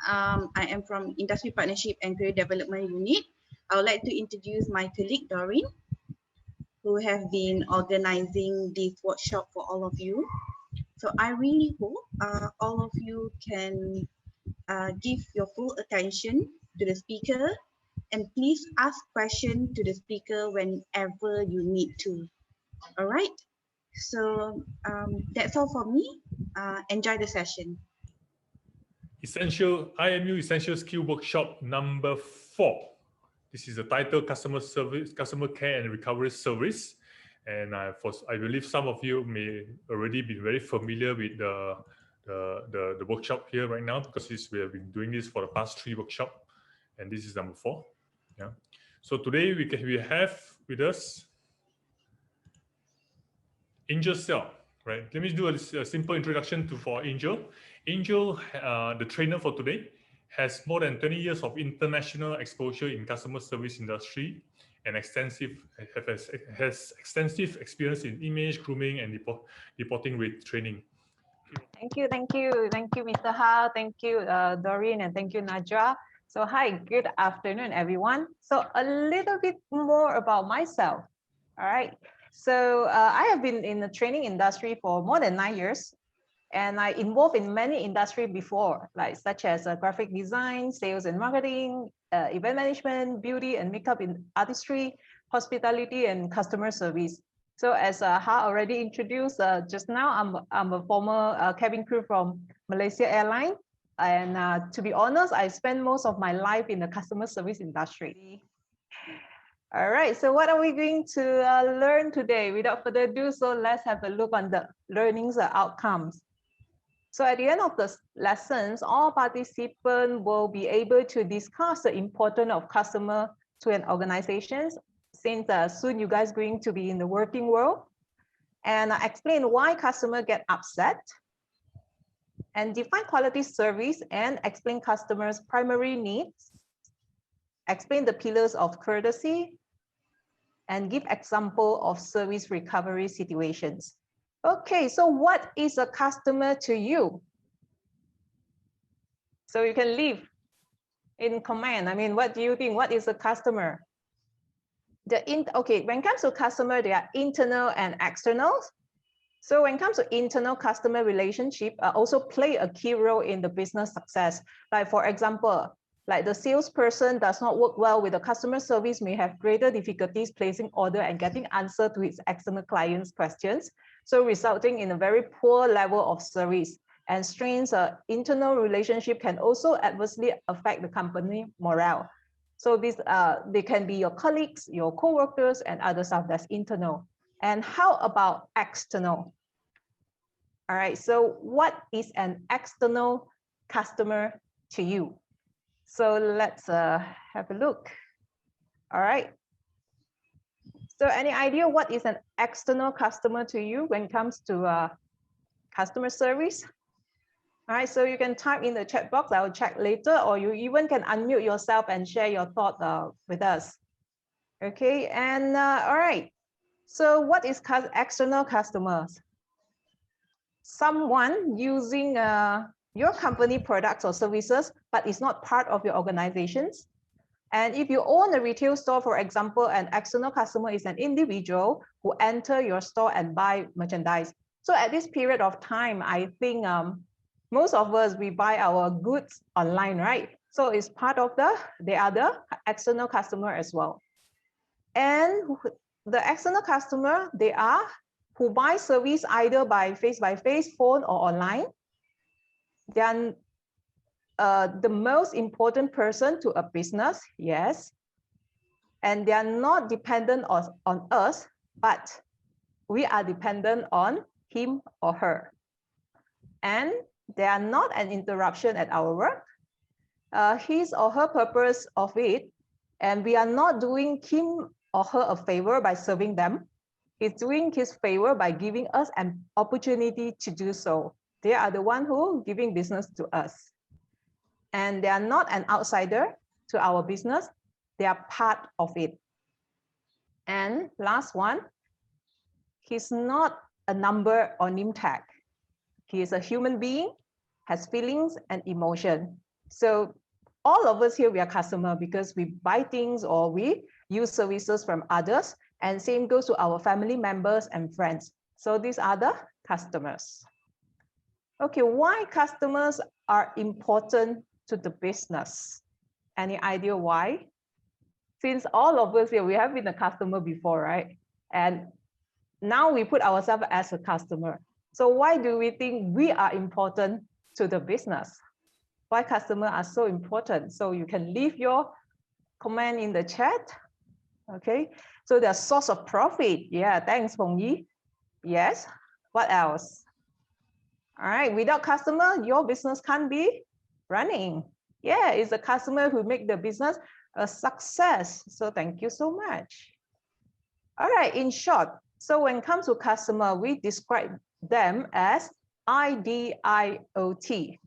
I am from Industry Partnership and Career Development Unit. I would like to introduce my colleague Doreen, who have been organizing this workshop for all of you. So I really hope all of you can give your full attention to the speaker, and please ask questions to the speaker whenever you need to. All right. So that's all for me. Enjoy the session. IMU Essential Skill Workshop number 4. This is the title Customer Service, Customer Care and Recovery Service. And I believe some of you may already be very familiar with the workshop here right now, because we have been doing this for the past 3 workshops, and this is number 4. Yeah. So today we have with us Angel Sell. Right. Let me do a simple introduction for Angel. Angel, the trainer for today, has more than 20 years of international exposure in customer service industry and has extensive experience in image grooming and reporting with training. Thank you, Mr. Ha. Thank you, Doreen, and thank you, Najwa. So hi, good afternoon, everyone. So a little bit more about myself. All right. So I have been in the training industry for more than 9 years, and I involved in many industries before, like such as graphic design, sales and marketing, event management, beauty and makeup in artistry, hospitality, and customer service. So as Ha already introduced just now, I'm a former cabin crew from Malaysia Airlines, and to be honest, I spent most of my life in the customer service industry. All right, so what are we going to learn today? Without further ado, so let's have a look on the learnings outcomes. So at the end of the lessons, all participants will be able to discuss the importance of customer to an organization, since soon you guys are going to be in the working world, and explain why customers get upset, and define quality service and explain customers' primary needs, explain the pillars of courtesy, and give example of service recovery situations. Okay, so what is a customer to you? So you can leave in comment. I mean, what do you think? What is a customer? Okay, when it comes to customer, there are internal and external. So when it comes to internal customer relationship, also play a key role in the business success. Like for example, like the salesperson does not work well with the customer service, may have greater difficulties placing order and getting answer to its external clients' questions. So resulting in a very poor level of service, and strains internal relationship can also adversely affect the company morale. So this, they can be your colleagues, your co-workers, and other stuff that's internal. And how about external? All right, so what is an external customer to you? So let's have a look. All right. So any idea what is an external customer to you when it comes to customer service? All right, so you can type in the chat box. I will check later, or you even can unmute yourself and share your thought with us. Okay, and all right. So what is external customers? Someone using your company products or services, but it's not part of your organizations. And if you own a retail store, for example, an external customer is an individual who enter your store and buy merchandise. So at this period of time, I think most of us, we buy our goods online, right? So it's part of the other external customer as well. And the external customer, they are who buy service either by face-to-face, phone, or online. They are the most important person to a business, yes. And they are not dependent on us, but we are dependent on him or her. And they are not an interruption at our work. His or her purpose of it, and we are not doing him or her a favor by serving them. He's doing his favor by giving us an opportunity to do so. They are the one who giving business to us. And they are not an outsider to our business. They are part of it. And last one, he's not a number or name tag. He is a human being, has feelings and emotion. So all of us here, we are customer because we buy things or we use services from others, and same goes to our family members and friends. So these are the customers. Okay, why customers are important to the business? Any idea why? Since all of us here, we have been a customer before, right? And now we put ourselves as a customer. So why do we think we are important to the business? Why customers are so important? So you can leave your comment in the chat. Okay, so the source of profit. Yeah, thanks, Pong Yi. Yes, what else? All right, without customer, your business can't be running. Yeah, it's the customer who make the business a success. So thank you so much. All right, in short, so when it comes to customer, we describe them as IDIOT.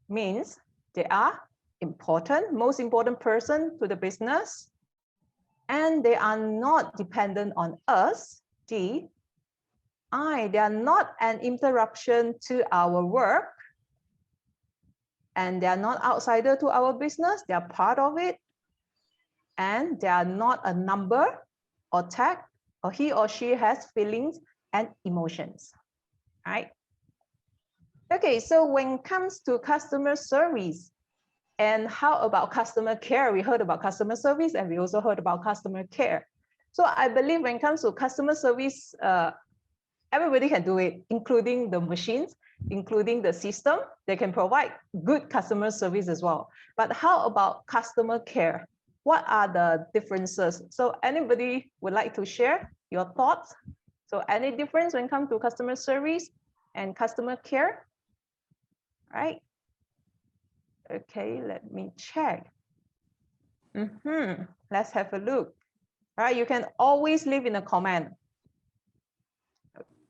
Means they are important, most important person to the business, and they are not dependent on us, D. They are not an interruption to our work, and they are not outsider to our business, they are part of it, and they are not a number or tag, or he or she has feelings and emotions, right? Okay, so when it comes to customer service, and how about customer care? We heard about customer service and we also heard about customer care. So I believe when it comes to customer service, everybody can do it, including the machines, including the system. They can provide good customer service as well. But how about customer care? What are the differences? So anybody would like to share your thoughts? So any difference when it comes to customer service and customer care? Right? Okay, let me check. Let's have a look. All right, you can always leave in a comment.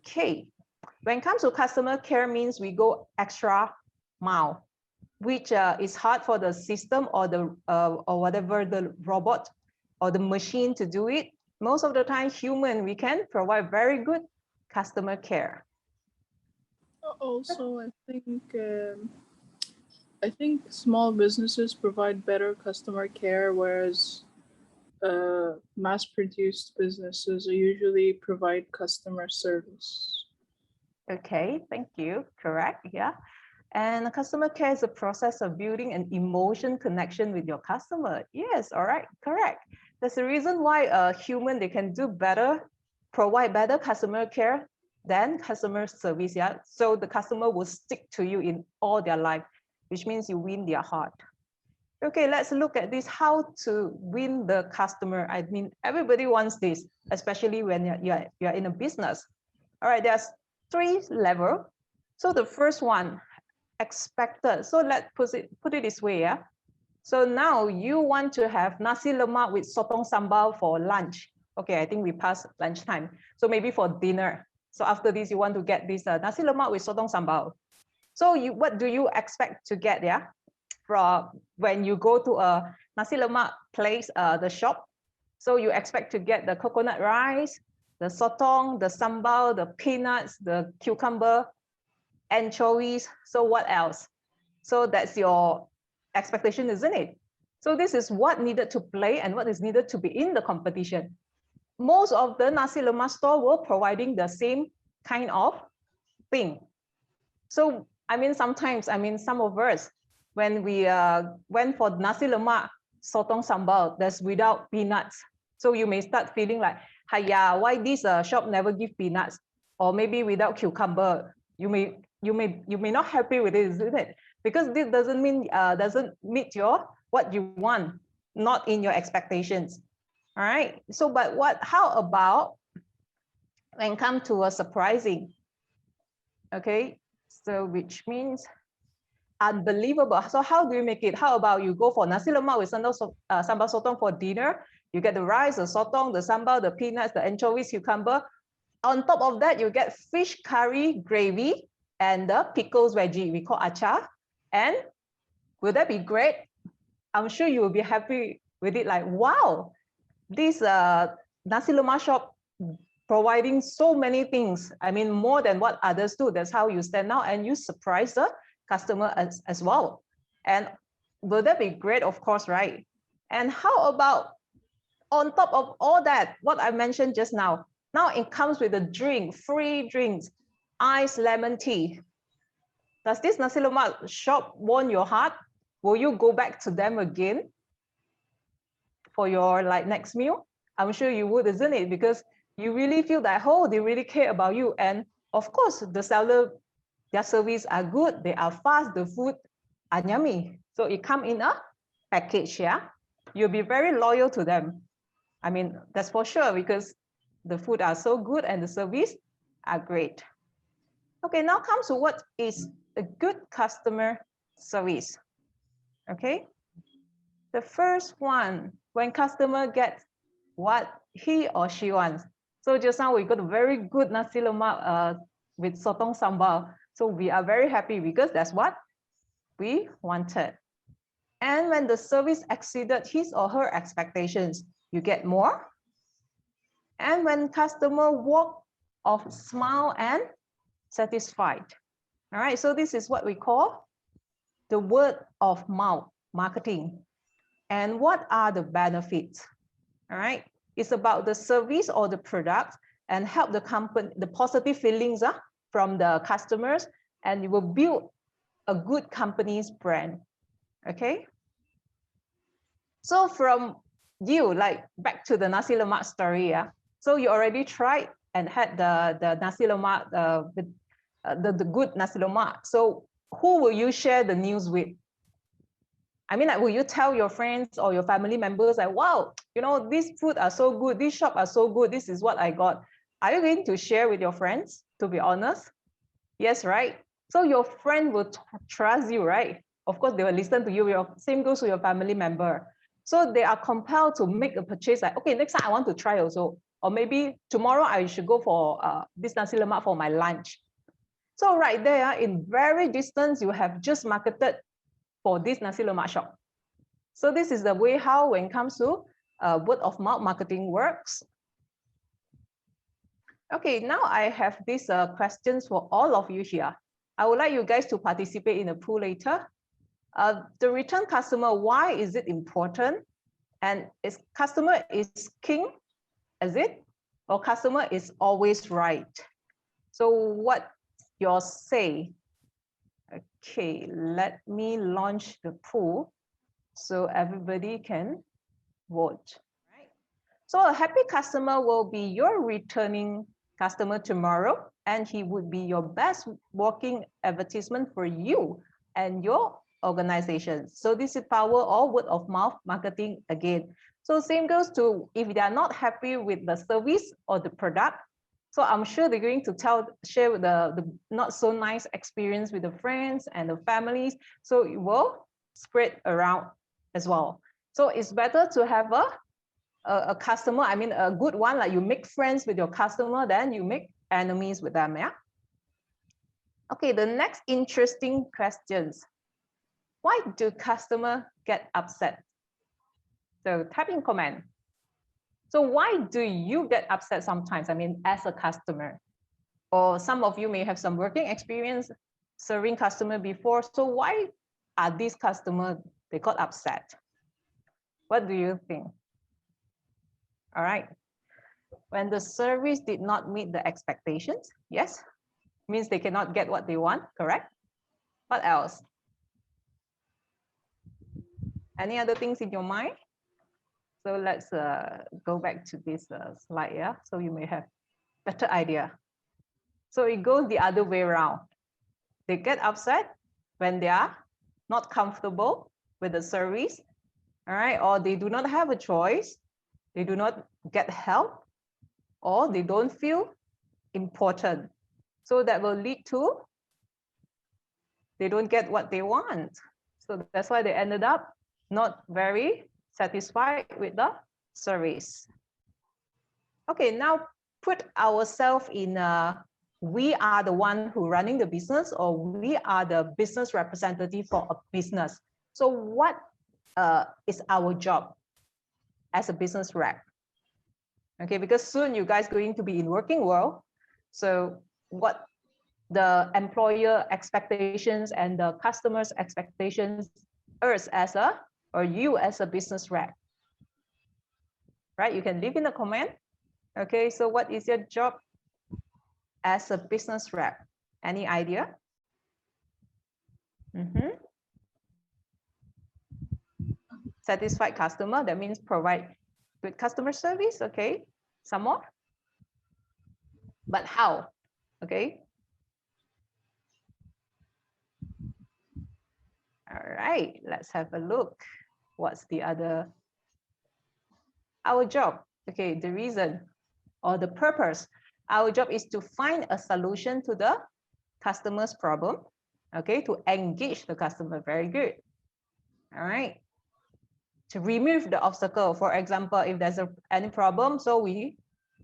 Okay, when it comes to customer care means we go extra mile, which is hard for the system or the or whatever the robot or the machine to do it. Most of the time, human, we can provide very good customer care. Also, I think small businesses provide better customer care, whereas mass-produced businesses usually provide customer service. Okay, thank you. Correct, yeah. And customer care is a process of building an emotion connection with your customer. Yes, all right, correct. That's the reason why a human, they can do better, provide better customer care than customer service, yeah. So the customer will stick to you in all their life, which means you win their heart. Okay, let's look at this, how to win the customer. I mean, everybody wants this, especially when you're in a business. All right, there's 3 levels. So the first one, expected. So let's put it this way, yeah. So now you want to have nasi lemak with sotong sambal for lunch. Okay, I think we passed lunchtime. So maybe for dinner. So after this, you want to get this nasi lemak with sotong sambal. So what do you expect to get, yeah? From when you go to a nasi lemak place, the shop. So you expect to get the coconut rice, the sotong, the sambal, the peanuts, the cucumber, anchovies. So what else? So that's your expectation, isn't it? So this is what needed to play and what is needed to be in the competition. Most of the nasi lemak store were providing the same kind of thing. So I mean, sometimes, I mean, some of us, when we went for nasi lemak sotong sambal, that's without peanuts. So you may start feeling like, hiya, why this shop never give peanuts? Or maybe without cucumber. You may not happy with it, isn't it? Because this doesn't mean doesn't meet what you want, not in your expectations. All right. So, but how about when it comes to a surprising? Okay. So which means unbelievable. So how do you make it? How about you go for nasi lemak with sambal sotong for dinner? You get the rice, the sotong, the sambal, the peanuts, the anchovies, cucumber. On top of that, you get fish curry gravy and the pickles veggie we call achar. And will that be great? I'm sure you will be happy with it. Like, wow, this nasi lemak shop providing so many things. I mean, more than what others do. That's how you stand out and you surprise the customer as well. And will that be great? Of course, right? And how about on top of all that, what I mentioned just now, now it comes with a drink, free drinks, iced lemon tea. Does this nasi lemak shop warm your heart? Will you go back to them again for your next meal? I'm sure you would, isn't it? Because you really feel that, oh, they really care about you. And of course, the seller, their service are good, they are fast, the food are yummy. So it comes in a package, yeah? You'll be very loyal to them. I mean, that's for sure, because the food are so good and the service are great. Okay, now comes to what is a good customer service. Okay, the first one, when customer gets what he or she wants. So just now we got a very good nasi lemak with sotong sambal. So we are very happy because that's what we wanted. And when the service exceeded his or her expectations, you get more. And when customer walk off smile and satisfied. All right, so this is what we call the word of mouth marketing. And what are the benefits? All right, it's about the service or the product and help the company, the positive feelings from the customers, and you will build a good company's brand. Okay. So from you, back to the nasi lemak story, yeah. So you already tried and had the nasi lemak, the good nasi lemak. So who will you share the news with? I mean, will you tell your friends or your family members like, wow, you know, these food are so good, these shops are so good, this is what I got. Are you going to share with your friends, to be honest? Yes, right? So your friend will trust you, right? Of course, they will listen to you. Same goes to your family member. So they are compelled to make a purchase like, okay, next time I want to try also. Or maybe tomorrow I should go for this nasi lemak for my lunch. So right there, in very distance, you have just marketed for this nasi lemak shop. So this is the way how when it comes to word of mouth marketing works. Okay, now I have these questions for all of you here. I would like you guys to participate in a pool later. The return customer, why is it important? And is customer is king, is it? Or customer is always right? So what you say? Okay, let me launch the pool so everybody can vote. Right. So a happy customer will be your returning customer tomorrow, and he would be your best walking advertisement for you and your organization. So this is power of word of mouth marketing again. So same goes to if they are not happy with the service or the product. So I'm sure they're going to share the not so nice experience with the friends and the families. So it will spread around as well. So it's better to have a customer, I mean, a good one, like you make friends with your customer, then you make enemies with them, yeah? Okay, the next interesting questions. Why do customers get upset? So type in comment. So why do you get upset sometimes? I mean, as a customer, or some of you may have some working experience serving customer before. So why are these customers, they got upset? What do you think? All right. When the service did not meet the expectations, yes, means they cannot get what they want, correct? What else? Any other things in your mind? So let's go back to this slide, yeah? So you may have better idea. So it goes the other way around. They get upset when they are not comfortable with the service, all right? Or they do not have a choice, they do not get help, or they don't feel important. So that will lead to they don't get what they want. So that's why they ended up not very satisfied with the service. Okay, now put ourselves in we are the one who running the business, or we are the business representative for a business. So what is our job as a business rep? Okay, because soon you guys going to be in working world. So what the employer expectations and the customers expectations us as a, or you as a business rep? Right, you can leave in the comment. Okay, so what is your job as a business rep? Any idea? Satisfied customer, that means provide good customer service. Okay, some more. But how? Okay. All right, let's have a look. What's the other? Our job, okay, the reason or the purpose. Our job is to find a solution to the customer's problem, okay, to engage the customer. Very good. All right. To remove the obstacle. For example, if there's any problem, so we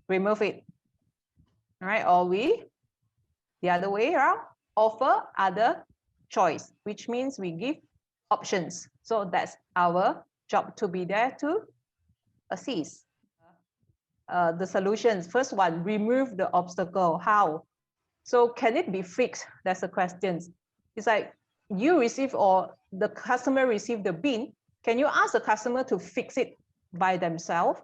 remove it. All right, or we, the other way around, offer other choice, which means we give options. So that's our job, to be there to assist. The solutions, first one, remove the obstacle. How? So can it be fixed? That's the question. It's like you receive, or the customer receive the bin. Can you ask the customer to fix it by themselves?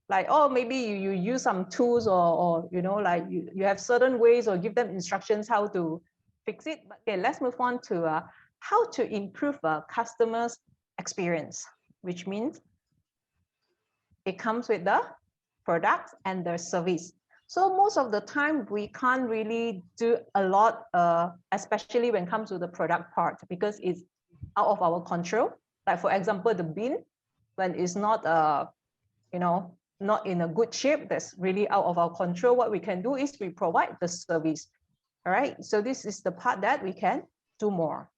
Like, oh, maybe you use some tools, or you know, like you have certain ways, or give them instructions how to fix it. But okay, let's move on to how to improve a customer's experience, which means it comes with the products and the service. So most of the time we can't really do a lot, especially when it comes to the product part, because it's out of our control. Like for example, the bin, when it's not, you know, not in a good shape, that's really out of our control. What we can do is we provide the service. All right, so this is the part that we can do more.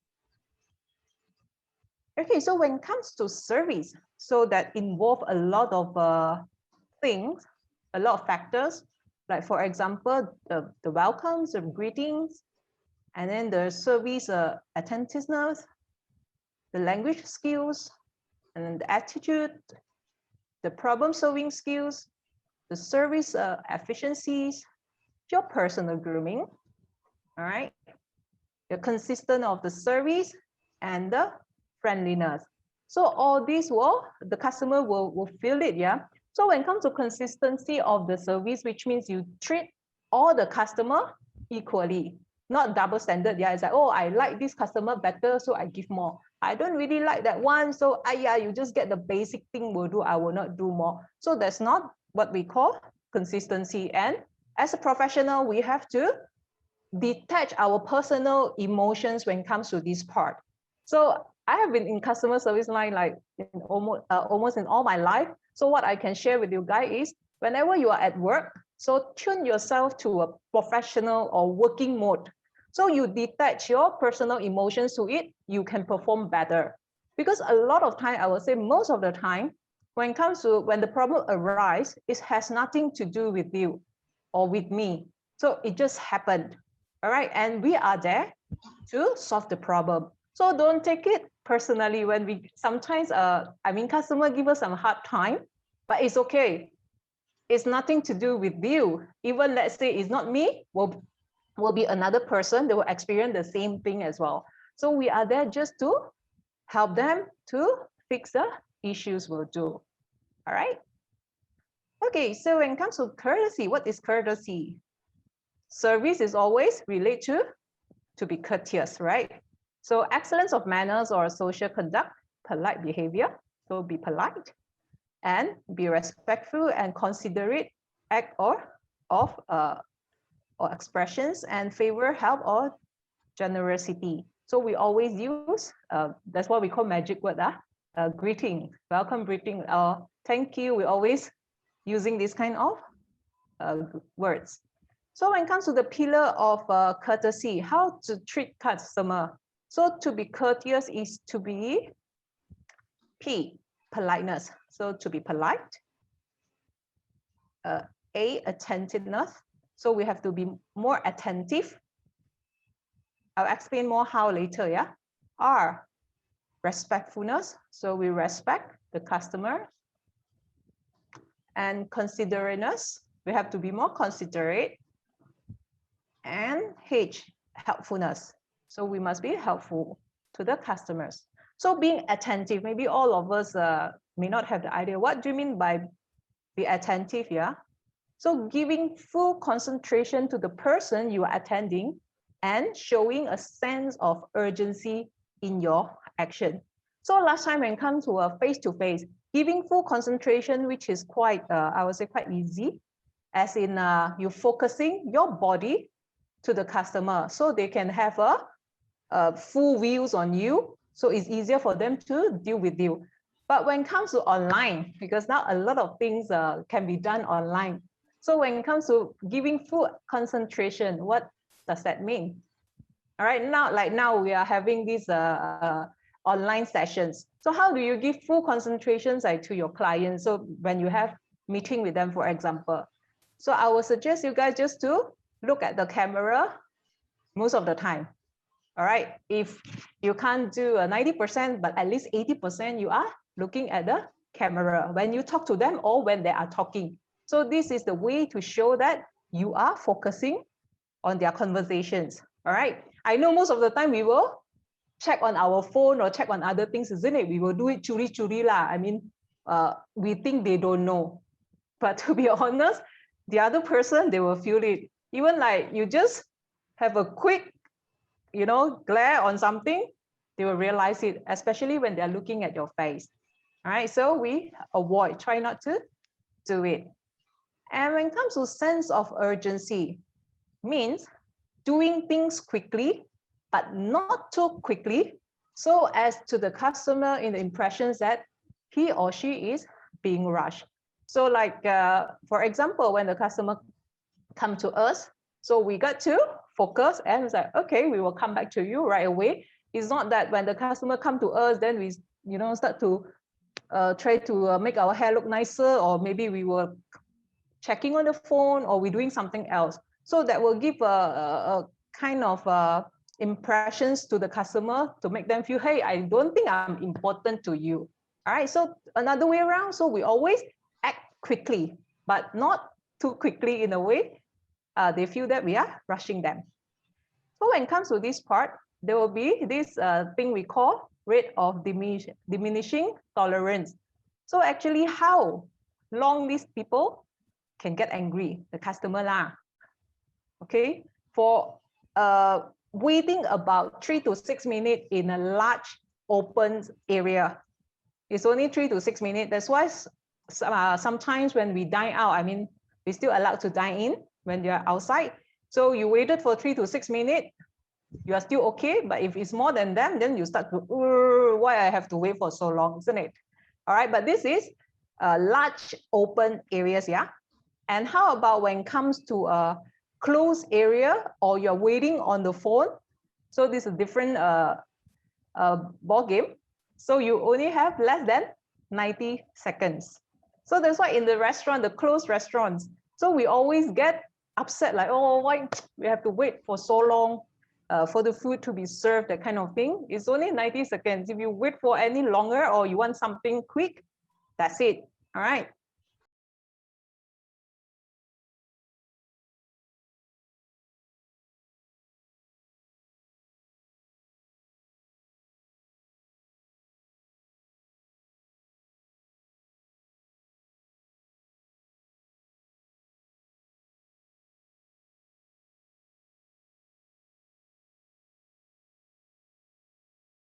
Okay, so when it comes to service, so that involve a lot of things, a lot of factors, like for example, the welcomes, the greetings, and then the service attentiveness, the language skills, and then the attitude, the problem solving skills, the service efficiencies, your personal grooming, all right, the consistency of the service, and the friendliness. So all these the customer will feel it, yeah. So when it comes to consistency of the service, which means you treat all the customer equally, not double standard. Yeah, it's like, oh, I like this customer better, so I give more. I don't really like that one, so yeah, you just get the basic thing will do, I will not do more. So that's not what we call consistency. And as a professional, we have to detach our personal emotions when it comes to this part. So I have been in customer service line like in almost in all my life. So what I can share with you guys is whenever you are at work, so tune yourself to a professional or working mode. So you detach your personal emotions to it, you can perform better. Because a lot of time, I would say most of the time, when it comes to when the problem arises, it has nothing to do with you or with me. So it just happened. All right. And we are there to solve the problem. So don't take it personally when we sometimes, customer give us some hard time, but it's okay. It's nothing to do with you. Even let's say it's not me, will be another person that will experience the same thing as well. So we are there just to help them to fix the issues will do. All right. Okay, so when it comes to courtesy, what is courtesy? Service is always related to be courteous, right? So excellence of manners or social conduct, polite behavior, so be polite and be respectful and considerate act or expressions and favor, help or generosity. So we always use, that's what we call magic word, greeting, welcome greeting, thank you. We always using this kind of words. So when it comes to the pillar of courtesy, how to treat customer. So to be courteous is to be politeness. So to be polite. Attentiveness. So we have to be more attentive. I'll explain more how later, yeah. R, respectfulness. So we respect the customer. And considerateness. We have to be more considerate. And H, helpfulness. So we must be helpful to the customers. So being attentive, maybe all of us may not have the idea. What do you mean by be attentive? Yeah. So giving full concentration to the person you are attending and showing a sense of urgency in your action. So last time when it comes to a face-to-face, giving full concentration, which is quite, I would say quite easy, as in you focusing your body to the customer so they can have a full views on you. So it's easier for them to deal with you. But when it comes to online, because now a lot of things can be done online. So when it comes to giving full concentration, what does that mean? All right, now like now we are having these online sessions. So how do you give full concentrations like to your clients? So when you have meeting with them, for example. So I would suggest you guys just to look at the camera most of the time. All right, if you can't do 90%, but at least 80%, you are looking at the camera when you talk to them or when they are talking. So this is the way to show that you are focusing on their conversations. All right, I know most of the time we will check on our phone or check on other things, isn't it? We will do it churi lah. I mean, we think they don't know. But to be honest, the other person, they will feel it. Even like you just have a quick, glare on something, they will realize it, especially when they're looking at your face. All right, so we avoid, try not to do it. And when it comes to sense of urgency, means doing things quickly, but not too quickly, so as to the customer in the impressions that he or she is being rushed. So like, for example, when the customer come to us, so we got to focus and it's like, okay, we will come back to you right away. It's not that when the customer come to us, then we, start to try to make our hair look nicer, or maybe we were checking on the phone or we're doing something else. So that will give a kind of impressions to the customer to make them feel, hey, I don't think I'm important to you. All right, so another way around, so we always act quickly, but not too quickly in a way they feel that we are rushing them. So when it comes to this part, there will be this thing we call rate of diminishing tolerance. So actually how long these people can get angry, the customer lah. Okay, for waiting about 3 to 6 minutes in a large open area. It's only 3 to 6 minutes. That's why sometimes when we dine out, I mean, we're still allowed to dine in when you're outside. So you waited for 3 to 6 minutes, you are still okay. But if it's more than them, then you start to, why I have to wait for so long, isn't it? All right, but this is large open areas, yeah? And how about when it comes to a closed area or you're waiting on the phone? So this is a different ball game. So you only have less than 90 seconds. So that's why in the restaurant, the closed restaurants, so we always get upset like, oh, why we have to wait for so long for the food to be served, that kind of thing. It's only 90 seconds. If you wait for any longer or you want something quick, that's it. All right.